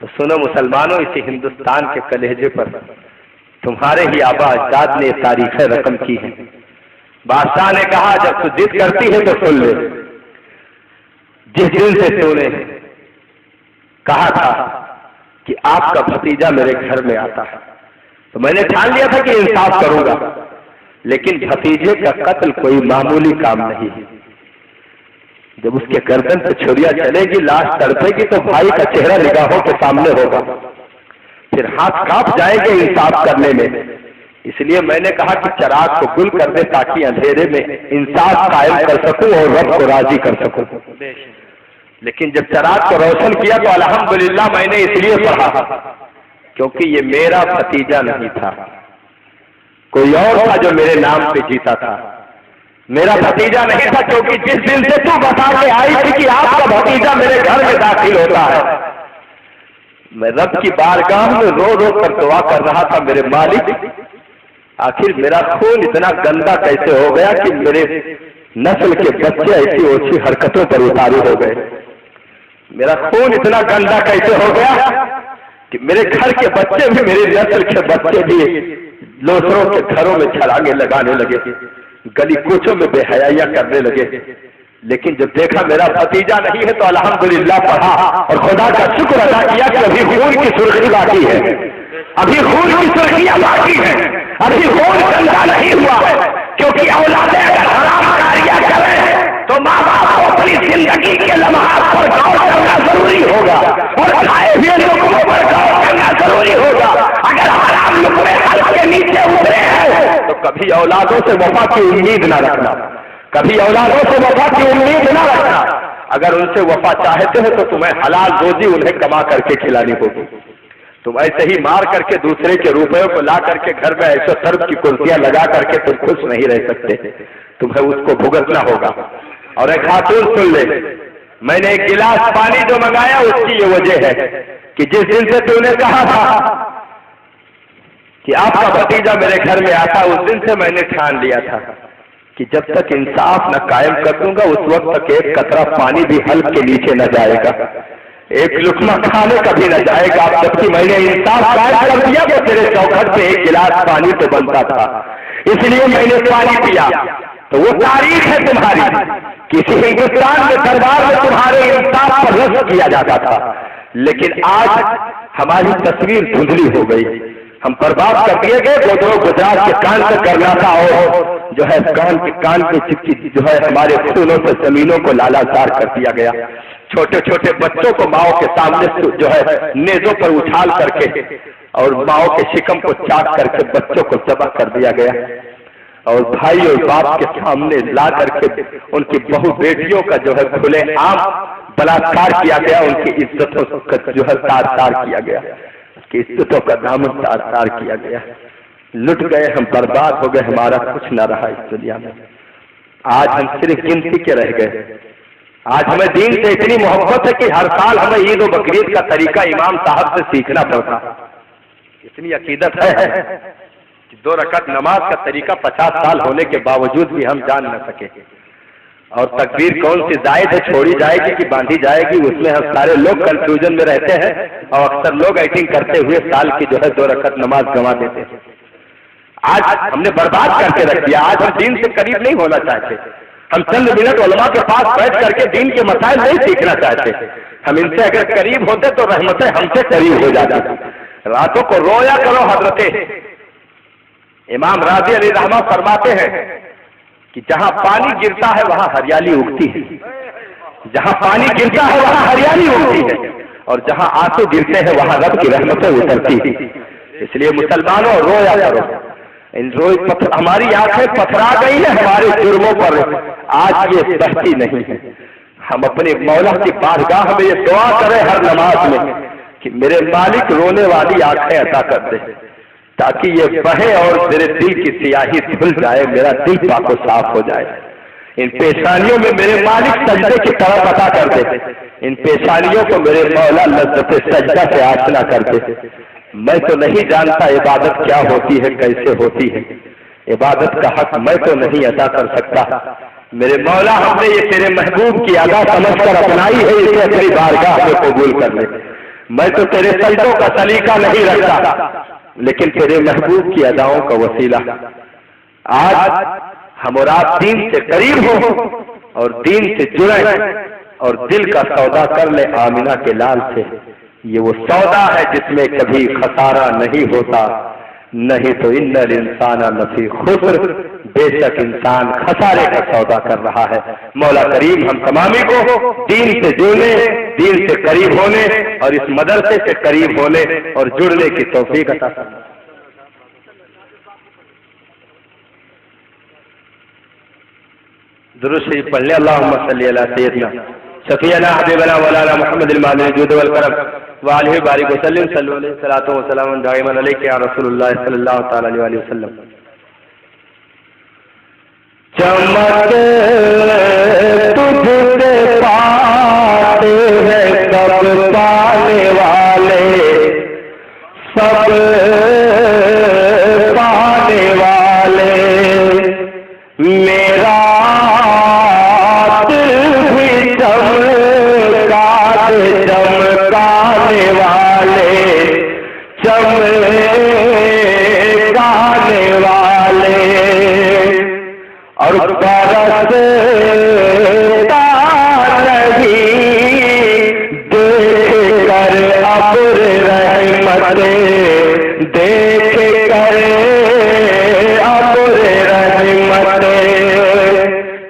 تو سنو مسلمانوں، اسی ہندوستان کے کلیجے پر تمہارے ہی آبا اجداد نے تاریخیں رقم کی ہیں۔ بادشاہ نے کہا جب تو ضد کرتی ہے تو سن لے، جس دن سے تو نے کہا تھا کہ آپ کا بھتیجا میرے گھر میں آتا ہے تو میں نے ٹھان لیا تھا کہ انصاف کروں گا، لیکن بھتیجے کا قتل کوئی معمولی کام نہیں ہے۔ جب اس کے گردن سے چھریاں چلے گی، لاش تڑپے گی تو بھائی کا چہرہ نگاہوں کے سامنے ہوگا، پھر ہاتھ کانپ جائیں گے انصاف کرنے میں۔ اس لیے میں نے کہا کہ چراغ کو گل کر دے تاکہ اندھیرے میں انصاف قائم کر سکوں اور رب کو راضی کر سکوں۔ لیکن جب چراغ کو روشن کیا تو الحمدللہ میں نے اس لیے پڑھا کیونکہ یہ میرا بھتیجا نہیں تھا، کوئی اور تھا جو میرے نام پہ جیتا تھا، میرا بھتیجا نہیں تھا، کیونکہ جس دن سے تو بتا کے آئی تھی کہ آپ کا بھتیجا میرے گھر میں داخل ہوتا ہے، میں رب کی بارگاہ میں رو رو کر دعا کر رہا تھا، میرے مالک آخر میرا خون اتنا گندا کیسے ہو گیا کہ میرے نسل کے بچے ایسی اوچھی حرکتوں پر اتارے ہو گئے، میرا خون اتنا گندا کیسے ہو گیا کہ میرے گھر کے بچے بھی، میری نسل کے بچے بھی دوسروں کے گھروں میں چھلانگے لگانے لگے، گلی کوچوں میں بے حیائیاں کرنے لگے۔ لیکن جب دیکھا میرا بھتیجا نہیں ہے تو الحمدللہ پڑھا اور خدا کا شکر ادا کیا کہ ابھی خون کی سرخی باقی ہے، ابھی خون کی سرخیاں باقی ہیں، ابھی خون گندا نہیں ہوا ہے، کیونکہ اولادیں اگر حرام کاریاں کریں تو ماں باپ کو اپنی زندگی کے لمحات پر غور کرنا ضروری ہوگا اور کھائے ہوئے لقموں پر غور کرنا ضروری ہوگا۔ اگر حرام لقمے حلق کے نیچے اترے ہیں تو کبھی اولادوں سے وفا کی امید نہ رکھنا، کبھی اولادوں سے وفا کی امید نہ رکھنا۔ اگر ان سے وفا چاہتے ہو تو تمہیں حلال روزی انہیں کما کر کے کھلانی ہوگی، تم ایسے ہی مار کر کے دوسرے کے روپیوں کو لا کر کے گھر میں ایسے سرب کی کرسیاں لگا کر کے تم خوش نہیں رہ سکتے، تمہیں اس کو بھگتنا ہوگا۔ اور ایک خاتون سن لے، میں نے ایک گلاس پانی جو منگایا اس کی یہ وجہ ہے کہ جس دن سے تو نے کہا تھا کہ آپ کا بھتیجا میرے گھر میں آتا، اس دن سے میں نے ٹھان لیا تھا کہ جب تک انصاف نہ قائم کر دوں گا اس وقت تک ایک قطرہ پانی بھی حلق کے نیچے نہ جائے گا، ایک لقمہ کھانے کا بھی نہ جائے گا۔ جبکہ میں نے انصاف قائم کر دیا تو تیرے چوکھٹ پہ ایک گلاس پانی تو بنتا تھا، اس لیے میں نے پانی پیا۔ تو وہ تاریخ ہے تمہاری، کسی ہندوستان میں دربار میں تمہارے انصاف پر رشک کیا جاتا تھا، لیکن آج ہماری تصویر دھندلی ہو گئی، ہم برباد کر دیے گئے۔ گجرات کے کان سے کرنا تھا اور جو ہے کان کی چپکی جو ہے ہمارے خونوں سے زمینوں کو لالازار کر دیا گیا، چھوٹے چھوٹے بچوں کو ماؤں کے سامنے جو ہے نیزوں پر اچھال کر کے اور ماؤں کے شکم کو چاٹ کر کے بچوں کو ذبح کر دیا گیا، اور بھائی اور باپ کے سامنے لا کر کے ان کی بہو بیٹیوں کا جو ہے کھلے عام بلاತ್ಕಾರ کیا گیا، ان کی عزتوں کا جو ہے تار تار کیا گیا، اس کی عزتوں کا دامن تار تار کیا گیا، لٹ گئے ہم، برباد ہو گئے، ہمارا کچھ نہ رہا اس دنیا میں۔ آج ہم صرف گنتی کے رہ گئے۔ آج ہمیں دین سے اتنی محبت ہے کہ ہر سال ہمیں عید و بقرعید کا طریقہ امام صاحب سے سیکھنا پڑتا، اتنی عقیدت ہے کہ 2 رکعت نماز کا طریقہ 50 سال ہونے کے باوجود بھی ہم جان نہ سکے، اور تکبیر کون سی زائد ہے، چھوڑی جائے گی کہ باندھی جائے گی، اس میں ہم سارے لوگ کنفیوژن میں رہتے ہیں، اور اکثر لوگ ایٹنگ کرتے ہوئے سال کی جو ہے 2 رکعت نماز گنوا دیتے ہیں۔ آج ہم نے برباد کر کے رکھ دیا، آج ہم دین سے قریب نہیں ہونا چاہتے، ہم چند منٹ علماء کے پاس بیٹھ کر کے دین کے مسائل نہیں سیکھنا چاہتے، ہم ان سے اگر قریب ہوتے تو رحمتیں ہم سے قریب ہو جاتی۔ راتوں کو رویا کرو، حضرت امام راضی علیہ رحمہ فرماتے ہیں کہ جہاں پانی گرتا ہے وہاں ہریالی اگتی ہے، جہاں پانی گرتا ہے وہاں ہریالی اگتی ہے، اور جہاں آنسو گرتے ہیں وہاں رب کی رحمتیں اترتی ہیں۔ اس لیے مسلمانوں رویا کرو، ہماری آنکھیں پتھرا گئی ہیں ہمارے جرموں پر، آج یہ بہتی نہیں ہے۔ ہم اپنے مولا کی بارگاہ میں یہ دعا کریں ہر نماز میں کہ میرے مالک رونے والی آنکھیں عطا کر دے تاکہ یہ بہے اور میرے دل کی سیاہی دھل جائے، میرا دل پاک و صاف ہو جائے۔ ان پیشانیوں میں میرے مالک سجدے کی طرف عطا کر دے، ان پیشانیوں کو میرے مولا لذت سجدہ سے آشنا کر دے۔ میں تو نہیں جانتا عبادت کیا ہوتی ہے، کیسے ہوتی ہے، عبادت کا حق میں تو نہیں ادا کر سکتا، میرے مولا ہم نے یہ تیرے محبوب کی ادا سمجھ کر اپنائی ہے، اسے اپنی بارگاہ میں قبول کر لے۔ میں تو تیرے سجدوں کا سلیقہ نہیں رکھتا، لیکن تیرے محبوب کی اداؤں کا وسیلہ۔ آج ہم اور آپ دین سے قریب ہوں اور دین سے جڑیں اور دل کا سودا کر لیں آمینہ کے لال سے۔ یہ وہ سودا ہے جس میں کبھی خسارہ نہیں ہوتا، نہیں تو ان الانسان لفی خسر، بے شک انسان خسارے کا سودا کر رہا ہے۔ مولا کریم ہم تمامی کو دین سے جڑنے، دین سے قریب ہونے اور اس مدرسے سے قریب ہونے اور جڑنے کی توفیق عطا فرمائے۔ درود شریف پڑھ لیں۔ اللہم صلی علی سیدنا شفیعنا حبیبنا مولانا محمد المعدن الجود والکرم وآلہ بارک وسلم، صلی علیہ الصلوۃ والسلام دائما علیک یا رسول اللہ صلی اللہ تعالی علیہ وسلم۔ چمک تجھ سے پاتے ہیں سب پانے والے، سب پانے والے، میرا چمکانے والے، چمکانے والے، اور برستا نہیں دیکھ کر ابر رحمت، دیکھ کر ابر رحمت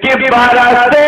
کہ برستا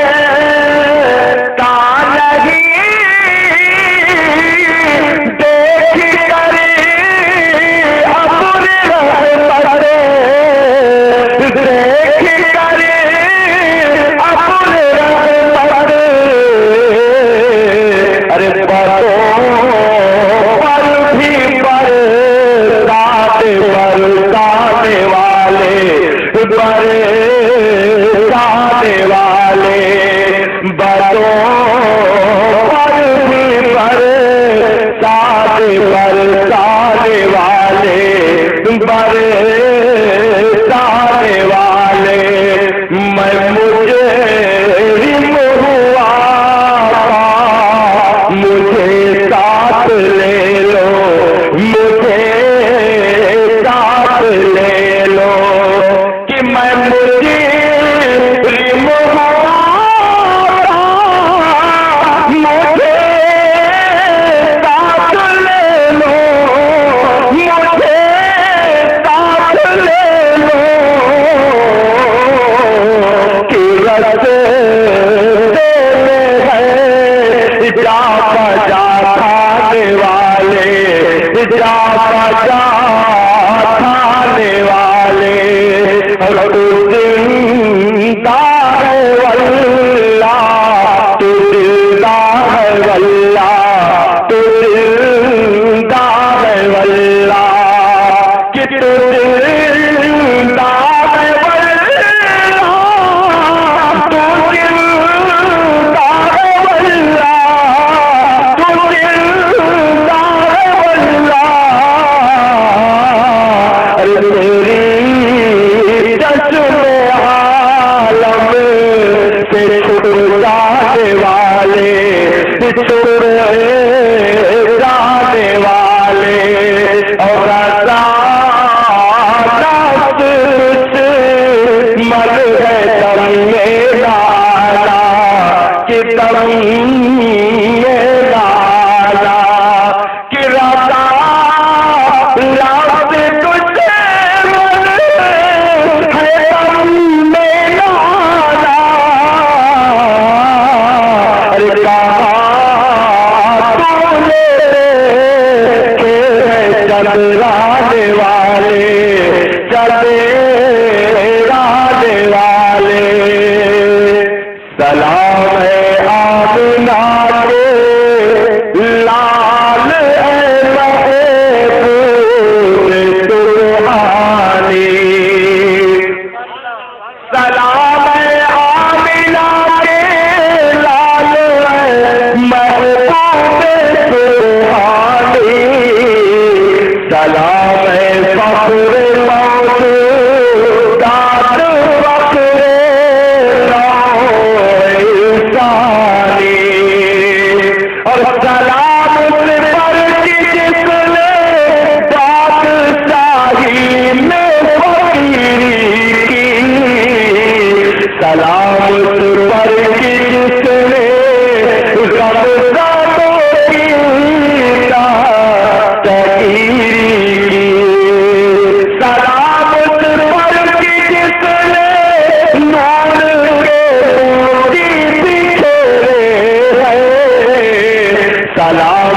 سلام فخر موت